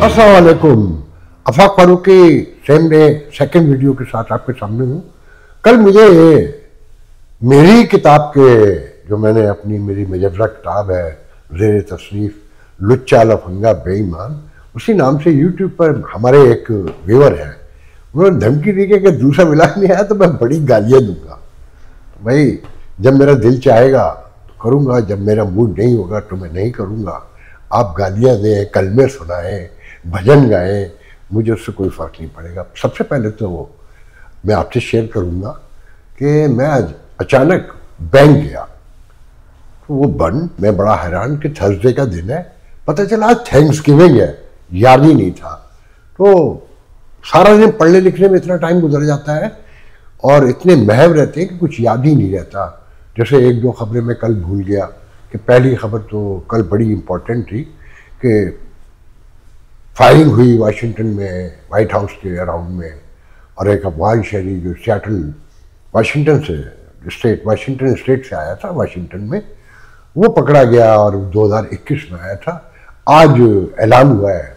अस्सलाम वालेकुम। Afaq Farooqui same day second video के साथ आपके सामने हूँ। कल मुझे मेरी किताब के जो मैंने अपनी मेरी मजबरा किताब है ज़ेर तसनीफ लुच्चा लफंगा बेईमान, उसी नाम से यूट्यूब पर हमारे एक व्यूअर है, उन्होंने धमकी दी कि अगर दूसरा मिला नहीं आया तो मैं बड़ी गालियाँ दूंगा। भाई जब मेरा दिल चाहेगा तो करूँगा, जब मेरा मूड नहीं होगा तो मैं नहीं करूँगा। आप गालियाँ दें, कलमे सुनाएं, भजन गाएं, मुझे उससे कोई फ़र्क नहीं पड़ेगा। सबसे पहले तो मैं आपसे शेयर करूँगा कि मैं आज अचानक बैंक गया तो वो बंद, मैं बड़ा हैरान कि थर्सडे का दिन है, पता चला आज थैंक्स गिविंग है, याद ही नहीं था। तो सारा दिन पढ़ने लिखने में इतना टाइम गुजर जाता है और इतने महव रहते हैं कि कुछ याद ही नहीं रहता। जैसे एक दो खबरें मैं कल भूल गया कि पहली खबर तो कल बड़ी इम्पोर्टेंट थी कि फायरिंग हुई वाशिंगटन में, वाइट हाउस के अराउंड में, और एक अफगान शहरी जो सियाटल वाशिंगटन स्टेट से आया था वाशिंगटन में, वो पकड़ा गया और 2021 में आया था। आज ऐलान हुआ है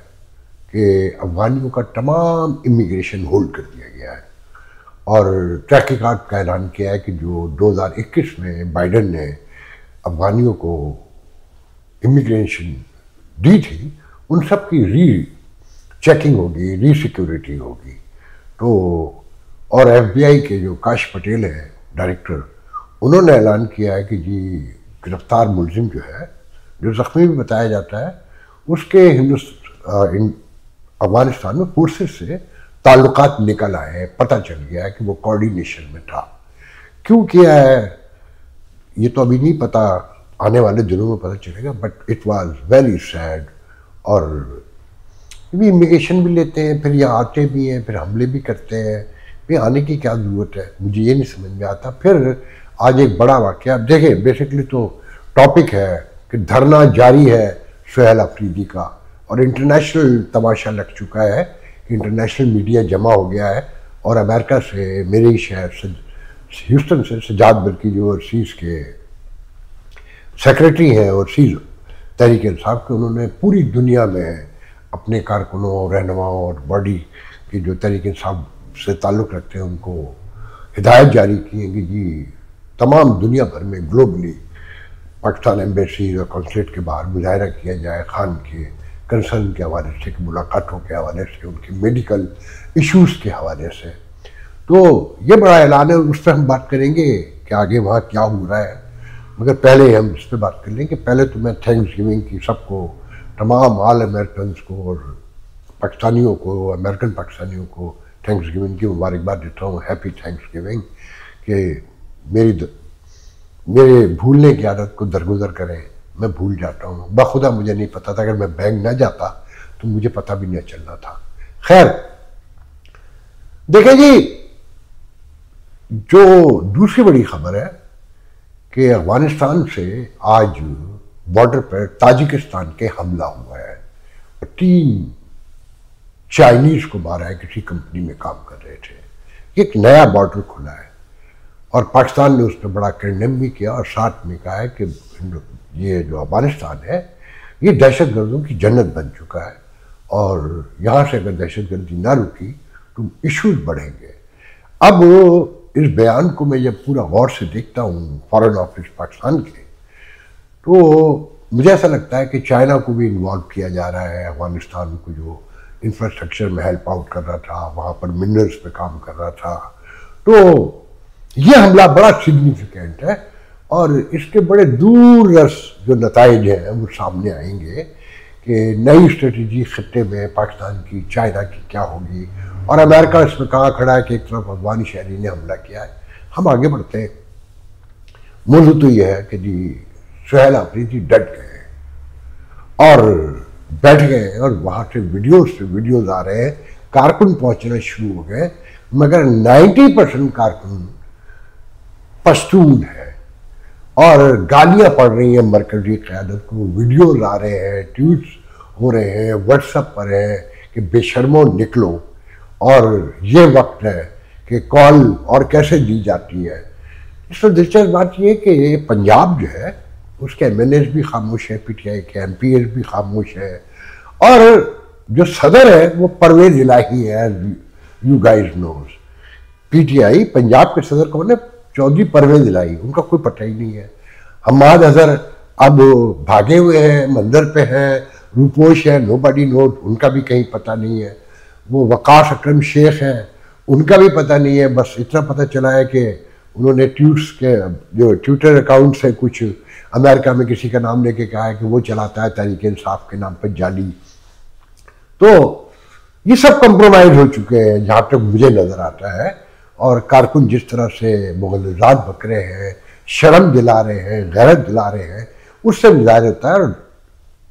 कि अफगानियों का तमाम इमिग्रेशन होल्ड कर दिया गया है और तहकीकात का ऐलान किया है कि जो 2021 में बाइडन ने अफगानियों को इमिग्रेशन दी थी उन सब की री चेकिंग होगी, री सिक्योरिटी होगी। तो और FBI के जो काश पटेल हैं डायरेक्टर, उन्होंने ऐलान किया है कि जी गिरफ्तार मुलजिम जो है, जो ज़ख्मी भी बताया जाता है, उसके अफगानिस्तान में फोर्सेस से ताल्लुकात निकल आए हैं, पता चल गया है कि वो कोऑर्डिनेशन में था। क्यों किया है ये तो अभी नहीं पता, आने वाले दिनों में पता चलेगा, but it was very sad. और भी इमिग्रेशन भी लेते हैं, फिर यहाँ आते भी हैं, फिर हमले भी करते हैं, फिर आने की क्या ज़रूरत है, मुझे ये नहीं समझ में आता। फिर आज एक बड़ा वाक़या, अब देखें बेसिकली तो टॉपिक है कि धरना जारी है सुहेल अफरीदी का, और इंटरनेशनल तमाशा लग चुका है, इंटरनेशनल मीडिया जमा हो गया है, और अमेरिका से मेरे ही शहर ह्यूस्टन से सजाद बल्कि जो ओवरसीज़ के सेक्रेटरी हैं ओवरसीज़ तहरीक इंसाफ के, उन्होंने पूरी दुनिया में अपने कारकुनों, रहनुमाओं और बॉडी की जो तहरीक इंसाफ से ताल्लुक़ रखते हैं उनको हिदायत जारी की है कि जी तमाम दुनिया भर में ग्लोबली पाकिस्तान एम्बेसी और कॉन्सुलेट के बाहर मुजाहरा किया जाए खान के कंसर्न के हवाले से, मुलाकातों के हवाले से, उनके मेडिकल इश्यूज़ के हवाले से। तो ये बड़ा ऐलान है, उस पर हम बात करेंगे कि आगे वहाँ क्या हो रहा है, मगर पहले हम इस पर बात कर लें कि पहले तो मैं थैंक्स गिविंग की सबको, तमाम ऑल अमेरिकन को और पाकिस्तानियों को, अमेरिकन पाकिस्तानियों को थैंक्स गिविंग की मुबारकबाद देता हूँ। हैप्पी थैंक्स गिविंग कि मेरे भूलने की आदत को दरगुजर करें। मैं भूल जाता हूँ, बखुदा मुझे नहीं पता था, अगर मैं बैंक न जाता तो मुझे पता भी नहीं चलना था। खैर देखें जी, जो दूसरी बड़ी खबर है कि अफगानिस्तान से आज बॉर्डर पर ताजिकिस्तान के हमला हुआ है, 3 चाइनीज को मारा है, किसी कंपनी में काम कर रहे थे। एक नया बॉर्डर खुला है और पाकिस्तान ने उस पर बड़ा कंडेम भी किया और साथ में कहा है कि ये जो अफगानिस्तान है ये दहशत गर्दों की जन्नत बन चुका है और यहाँ से अगर दहशत गर्दी ना रुकी तो इश्यूज बढ़ेंगे। अब इस बयान को मैं जब पूरा गौर से देखता हूँ फॉरेन ऑफिस पाकिस्तान के, तो मुझे ऐसा लगता है कि चाइना को भी इन्वॉल्व किया जा रहा है। अफगानिस्तान को जो इंफ्रास्ट्रक्चर में हेल्प आउट कर रहा था, वहाँ पर मिनरल्स पे काम कर रहा था, तो ये हमला बड़ा सिग्निफिकेंट है और इसके बड़े दूररस जो नताइज हैं वो सामने आएंगे कि नई स्ट्रेटजी खत्ते में पाकिस्तान की, चाइना की क्या होगी, और अमेरिका इसमें कहाँ खड़ा है कि एक तरफ अफगानी शहरी ने हमला किया है। हम आगे बढ़ते हैं। मौजू तो यह है कि जी सुहेल अफरीदी डट गए और बैठ गए और वहाँ से वीडियोस आ रहे हैं, कारकुन पहुँचना शुरू हो गए, मगर 90% कारकुन पश्तून है और गालियाँ पड़ रही हैं मरकजी क़यादत को। वीडियोस आ रहे हैं, ट्वीट्स हो रहे हैं, व्हाट्सएप पर है कि बेशर्मो निकलो और ये वक्त है कि कॉल और कैसे दी जाती है। इसमें दिलचस्प बात यह कि पंजाब जो है उसके MNAs भी खामोश है, PTI के MPs भी खामोश है और जो सदर है वो परवेज इलाही है, you guys knows. PTI Punjab के सदर कौन है? चौधरी परवेज इलाही, उनका कोई पता ही नहीं है। हम्माद अजहर अब भागे हुए हैं, मंदिर पे हैं, रूपोश है, नोबडी नोज, उनका भी कहीं पता नहीं है। वो वकास अकरम शेख हैं, उनका भी पता नहीं है। बस इतना पता चला है कि उन्होंने ट्वीट्स के जो ट्विटर अकाउंट से कुछ अमेरिका में किसी का नाम लेके कहा है कि वो चलाता है तहरीक इंसाफ के नाम पर जाली। तो ये सब कंप्रोमाइज हो चुके हैं जहाँ तक मुझे नजर आता है। और कारकुन जिस तरह से मुगलजात बक रहे हैं, शर्म दिला रहे हैं, गैरत दिला रहे हैं, उससे जाहिर होता है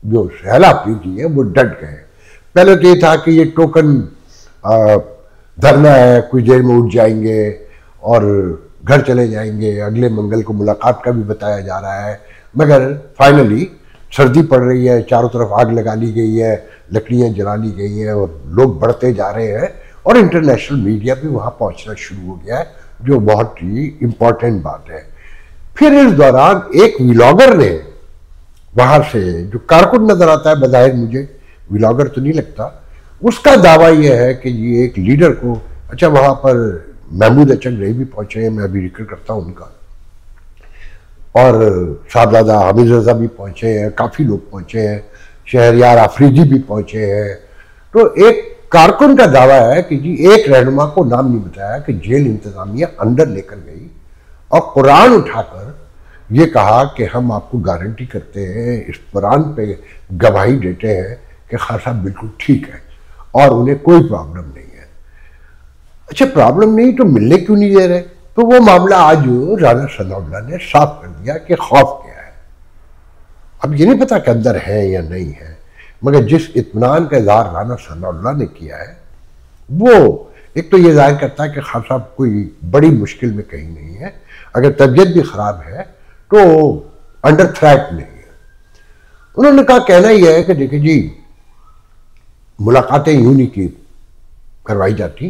जो सहला पीटी है वो डट गए। पहले तो ये था कि ये टोकन धरना है, कुछ देर में उठ जाएंगे और घर चले जाएंगे, अगले मंगल को मुलाकात का भी बताया जा रहा है। मगर फाइनली सर्दी पड़ रही है, चारों तरफ आग लगा ली गई है, लकड़ियां जला ली गई हैं और लोग बढ़ते जा रहे हैं और इंटरनेशनल मीडिया भी वहां पहुंचना शुरू हो गया है, जो बहुत ही इंपॉर्टेंट बात है। फिर इस दौरान एक व्लॉगर ने वहां से, जो कारकुन नजर आता है बज़ाहिर, मुझे व्लॉगर तो नहीं लगता, उसका दावा यह है कि ये एक लीडर को, अच्छा वहां पर महमूद अचक रही भी पहुंचे हैं, मैं अभी जिक्र करता हूं उनका, और साहबजादा हामिद रजा भी पहुंचे हैं, काफी लोग पहुंचे हैं, शहरयार आफरीदी भी पहुंचे हैं। तो एक कारकुन का दावा है कि जी एक रहनुमा को नाम नहीं बताया कि जेल इंतजामिया अंदर लेकर गई और कुरान उठाकर ये कहा कि हम आपको गारंटी करते हैं, इस कुरान पे गवाही देते हैं कि खान साहब बिल्कुल ठीक है और उन्हें कोई प्रॉब्लम नहीं है। अच्छा प्रॉब्लम नहीं तो मिलने क्यों नहीं दे रहे? तो वो मामला आज राना सनाउल्लाह ने साफ कर दिया कि खौफ क्या है। अब ये नहीं पता कि अंदर है या नहीं है, मगर जिस इत्मीनान का इज़हार राना सनाउल्लाह ने किया है वो एक तो ये जाहिर करता है कि खान साहब कोई बड़ी मुश्किल में कहीं नहीं है, अगर तबीयत भी खराब है तो अंडर थ्रेट नहीं है। उन्होंने कहा, कहना यह है कि देखिए जी मुलाकातें यूं नहीं की करवाई जाती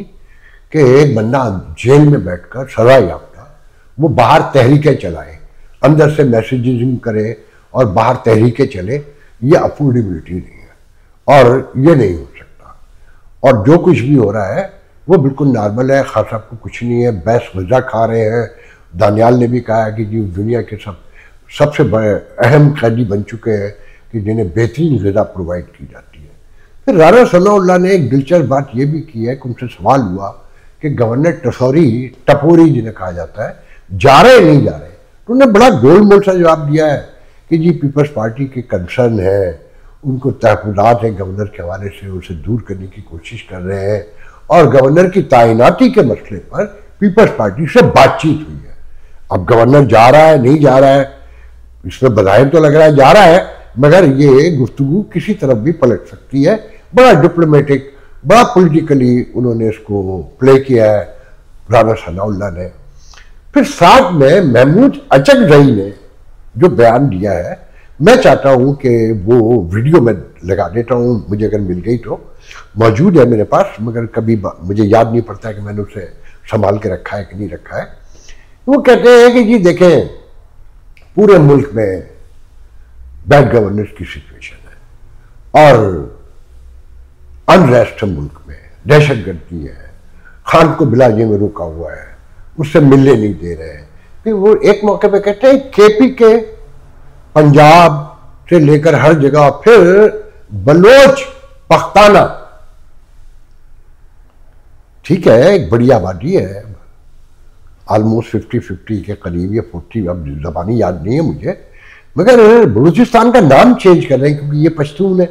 कि एक बंदा जेल में बैठकर सजा याफ्ता वो बाहर तहरीकें चलाए, अंदर से मैसेजिंग करे और बाहर तहरीकें चले, ये अफोर्डेबिलिटी नहीं है और ये नहीं हो सकता। और जो कुछ भी हो रहा है वो बिल्कुल नॉर्मल है, खास साहब को कुछ नहीं है, बैस गजा खा रहे हैं। दानियाल ने भी कहा कि जी दुनिया के सबसे बड़े अहम कैदी बन चुके हैं कि जिन्हें बेहतरीन गजा प्रोवाइड की जाती है। फिर राना सनाउल्लाह ने एक दिलचस्प बात यह भी की है कि उनसे सवाल हुआ कि गवर्नर टपोरी जिन्हें कहा जाता है, जा रहे नहीं जा रहे? तो उन्होंने बड़ा गोलमोल सा जवाब दिया है कि जी पीपल्स पार्टी के कंसर्न है, उनको तहफ़्फ़ुज़ात है गवर्नर के हवाले से, उसे दूर करने की कोशिश कर रहे हैं और गवर्नर की तैनाती के मसले पर पीपल्स पार्टी से बातचीत हुई है। अब गवर्नर जा रहा है नहीं जा रहा है, इसमें बधाई तो लग रहा है जा रहा है, मगर ये गुफ्तगू किसी तरफ भी पलट सकती है। बड़ा डिप्लोमेटिक, बड़ा पॉलिटिकली उन्होंने इसको प्ले किया है राना सनाउल्लाह ने। फिर साथ में महमूद अचक रही ने जो बयान दिया है, मैं चाहता हूं कि वो वीडियो में लगा देता हूं, मुझे अगर मिल गई तो मौजूद है मेरे पास, मगर कभी मुझे याद नहीं पड़ता कि मैंने उसे संभाल के रखा है कि नहीं रखा है। वो कहते हैं कि जी देखें पूरे मुल्क में बैड गवर्नेंस की सिचुएशन है और अनरेस्ट है मुल्क में, दहशतगर्दी है, खान को बिलाजे में रुका हुआ है, उससे मिलने नहीं दे रहे हैं। फिर वो एक मौके पे कहते हैं केपी के पंजाब से लेकर हर जगह, फिर बलोच पख्ताना, ठीक है एक बड़ी आबादी है, ऑलमोस्ट 50-50 के करीब या 40, अब जबानी याद नहीं है मुझे, मगर बलूचिस्तान का नाम चेंज कर रहे हैं क्योंकि ये पश्तून है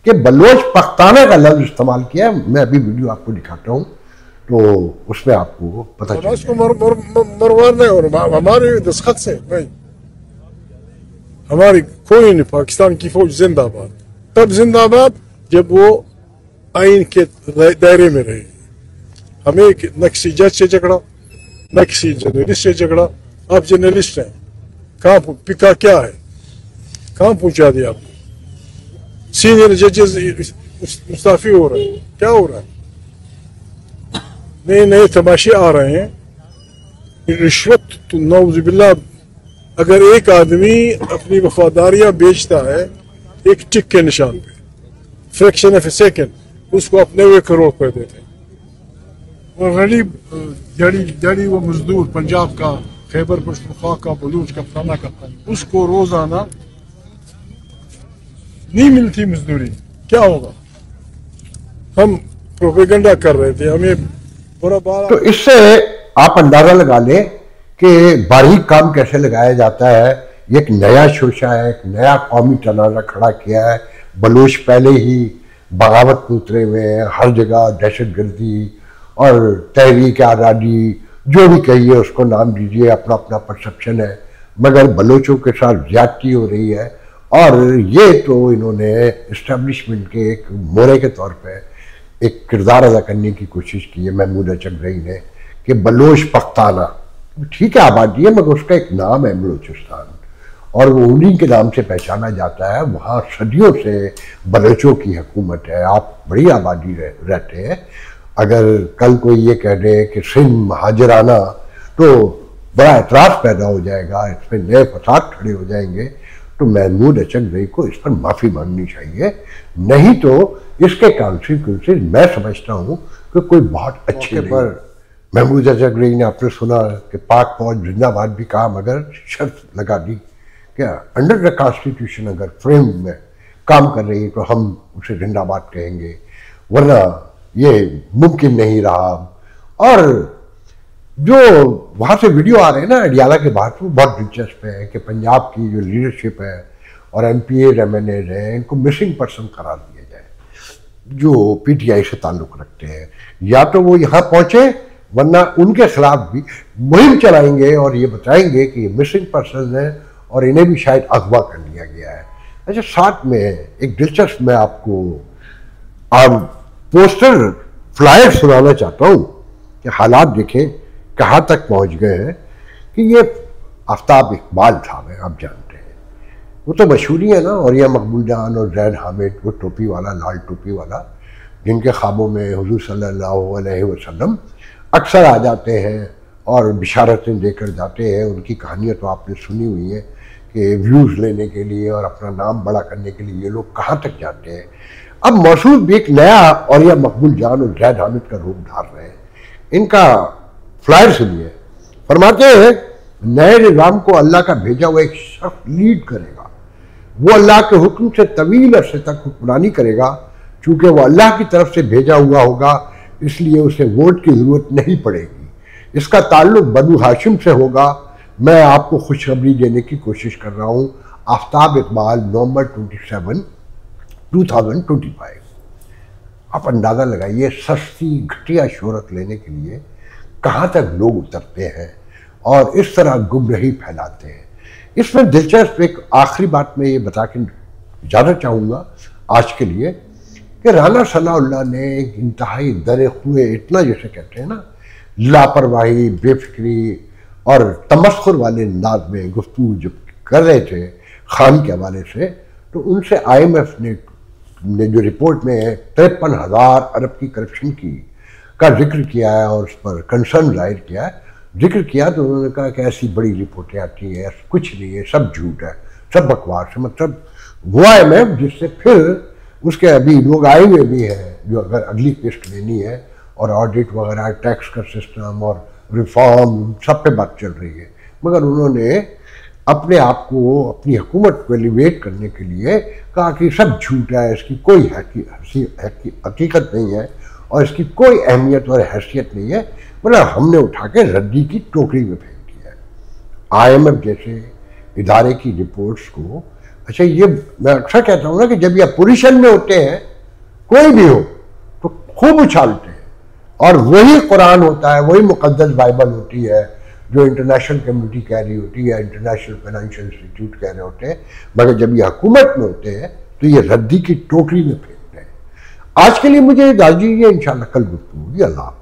कि बलोच पख्ताना का लफ्ज इस्तेमाल किया है। मैं अभी वीडियो आपको दिखाता हूँ तो उसमें आपको पता चलेगा। उसको मरवाना है और हमारे दस्तखत से भाई, हमारी कोई नहीं, पाकिस्तान की फौज जिंदाबाद। तब जिंदाबाद जब वो आइन के दायरे में रहे। हमें न किसी जज से झगड़ा, न किसी जर्नलिस्ट से झगड़ा। आप जर्नलिस्ट हैं, कहाँ पिका क्या है, कहाँ पहुंचा दिया आपको? सीनियर जजेस मुस्ताफी हो रहे हैं, क्या हो रहा है? नए नए तमाशे आ रहे हैं। रिश्वत तो नौजुबिल्लाह, अगर एक आदमी अपनी वफादारियां बेचता है एक टिक के निशान पे, फ्रैक्शन ऑफ ए सेकेंड उसको अपने हुए करोड़ रुपए देते हैं। वो गरीब जड़ी वो मजदूर पंजाब का, खैबर पख्तूनख्वा का, बलूच का, फलाना का, उसको रोजाना नहीं मिलती मजदूरी, क्या होगा? हम प्रोपेगेंडा कर रहे थे, हमें बुरा बात। तो इससे आप अंदाजा लगा लें कि बारीक काम कैसे लगाया जाता है। एक नया शोशा है, एक नया कौमी तनाज़ा खड़ा किया है। बलूच पहले ही बगावत में उतरे हुए हैं, हर जगह दहशत गर्दी और तहरीक आज़ादी, जो भी कहिए उसको नाम दीजिए, अपना अपना परसेप्शन है, मगर बलोचों के साथ ज्यादती हो रही है। और ये तो इन्होंने इस्टेब्लिशमेंट के एक मोरे के तौर पे एक किरदार अदा करने की कोशिश की है महमूद अचगरई ने, कि बलोच पख्ताना ठीक है आबादी है, मगर उसका एक नाम है बलूचिस्तान, और वो उन्हीं के नाम से पहचाना जाता है। वहाँ सदियों से बलोचों की हुकूमत है, आप बड़ी आबादी रहते हैं। अगर कल कोई ये कह दे कि सिंध महाजराना, तो बड़ा एतराज़ पैदा हो जाएगा, इसमें नए फसाद खड़े हो जाएंगे। तो महमूद अचगरई को इस पर माफ़ी मांगनी चाहिए, नहीं तो इसके कॉन्सिक्वेंसेस मैं समझता हूँ कि कोई बहुत अच्छे पर महमूद अचगरई ने, आपने सुना कि पाक फौज जिंदाबाद भी कहा, मगर शर्त लगा दी क्या अंडर द कॉन्स्टिट्यूशन अगर फ्रेम में काम कर रही है तो हम उसे जिंदाबाद कहेंगे, वरना ये मुमकिन नहीं रहा। और जो वहाँ से वीडियो आ रहे हैं ना अडियाला के बाहर, वो बहुत दिलचस्प है कि पंजाब की जो लीडरशिप है और MPA MNAs हैं, इनको मिसिंग पर्सन करार दिया जाए जो PTI से ताल्लुक़ रखते हैं। या तो वो यहाँ पहुँचे, वरना उनके खिलाफ भी मुहिम चलाएंगे और ये बताएंगे कि ये मिसिंग पर्सन है और इन्हें भी शायद अगवा कर लिया गया है। अच्छा, साथ में एक दिलचस्प मैं आपको पोस्टर फ्लायर सुनाना चाहता हूँ कि हालात देखें कहाँ तक पहुँच गए हैं। कि ये आफ्ताब इकबाल साहब हैं, आप जानते हैं, वो तो मशहूरी है ना, और यह मकबूल जान और जैद हामिद, वो टोपी वाला, लाल टोपी वाला, जिनके ख्वाबों में हुजूर सल्लल्लाहु अलैहि वसल्लम अक्सर आ जाते हैं और बिशारतें देकर जाते हैं। उनकी कहानियाँ तो आपने सुनी हुई है कि व्यूज़ लेने के लिए और अपना नाम बड़ा करने के लिए ये लोग कहाँ तक जाते हैं। अब मौसूद भी एक नया और यह मकबूल जान और जैद हामिद का रूप धार रहे हैं। इनका फ्लायर सुनिए, फरमाते हैं नए निज़ाम को अल्लाह का भेजा हुआ एक शख्स लीड करेगा। वो अल्लाह के हुक्म से तवील अरसे तक हुक्मरानी करेगा। चूँकि वो अल्लाह की तरफ से भेजा हुआ होगा, इसलिए उसे वोट की ज़रूरत नहीं पड़ेगी। इसका ताल्लुक बनु हाशिम से होगा। मैं आपको खुशखबरी देने की कोशिश कर रहा हूँ। आफ्ताब इकबाल, नवंबर 27, 2025। आप अंदाज़ा लगाइए सस्ती घटिया शोहरत लेने के लिए कहाँ तक लोग उतरते हैं और इस तरह गुमराही फैलाते हैं। इसमें दिलचस्प एक आखिरी बात मैं ये बता के जाना चाहूँगा आज के लिए कि राना सनाउल्लाह ने एक इंतहाई दरे हुए, इतना जैसे कहते हैं ना, लापरवाही, बेफिक्री और तमस्खुर वाले अंदाज में गुफ्तगू जब कर रहे थे खान के हवाले से, तो उनसे IMF ने जो रिपोर्ट में 53,000 अरब की करप्शन की का जिक्र किया है और उस पर कंसर्न जाहिर किया है, जिक्र किया, तो उन्होंने कहा कि ऐसी बड़ी रिपोर्टें आती हैं, कुछ नहीं है, सब झूठ है, सब बकवास है। मतलब वो IMF जिससे फिर उसके अभी लोग आए हुए भी हैं जो अगर अगली किस्त लेनी है, और ऑडिट वगैरह, टैक्स का सिस्टम और रिफॉर्म, सब पे बात चल रही है। मगर उन्होंने अपने आप को, अपनी हुकूमत को एलिवेट करने के लिए कहा कि सब झूठ है, इसकी कोई हकीकत नहीं है और इसकी कोई अहमियत और हैसियत नहीं है। मतलब हमने उठा के रद्दी की टोकरी में फेंक दिया है IMF जैसे इदारे की रिपोर्ट्स को। अच्छा, ये मैं अक्सर कहता हूँ ना कि जब ये अपोजिशन में होते हैं, कोई भी हो, तो खूब उछालते हैं, और वही कुरान होता है, वही मुकद्दस बाइबल होती है जो इंटरनेशनल कम्युनिटी कह रही होती है, इंटरनेशनल फाइनेंशियल इंस्टीट्यूट कह रहे होते हैं। मगर जब ये हुकूमत में होते हैं तो ये रद्दी की टोकरी में फेंकते हैं। आज के लिए मुझे इजाज़त दीजिए, इंशाअल्लाह कल गुफ्तगू होगी। अल्लाह।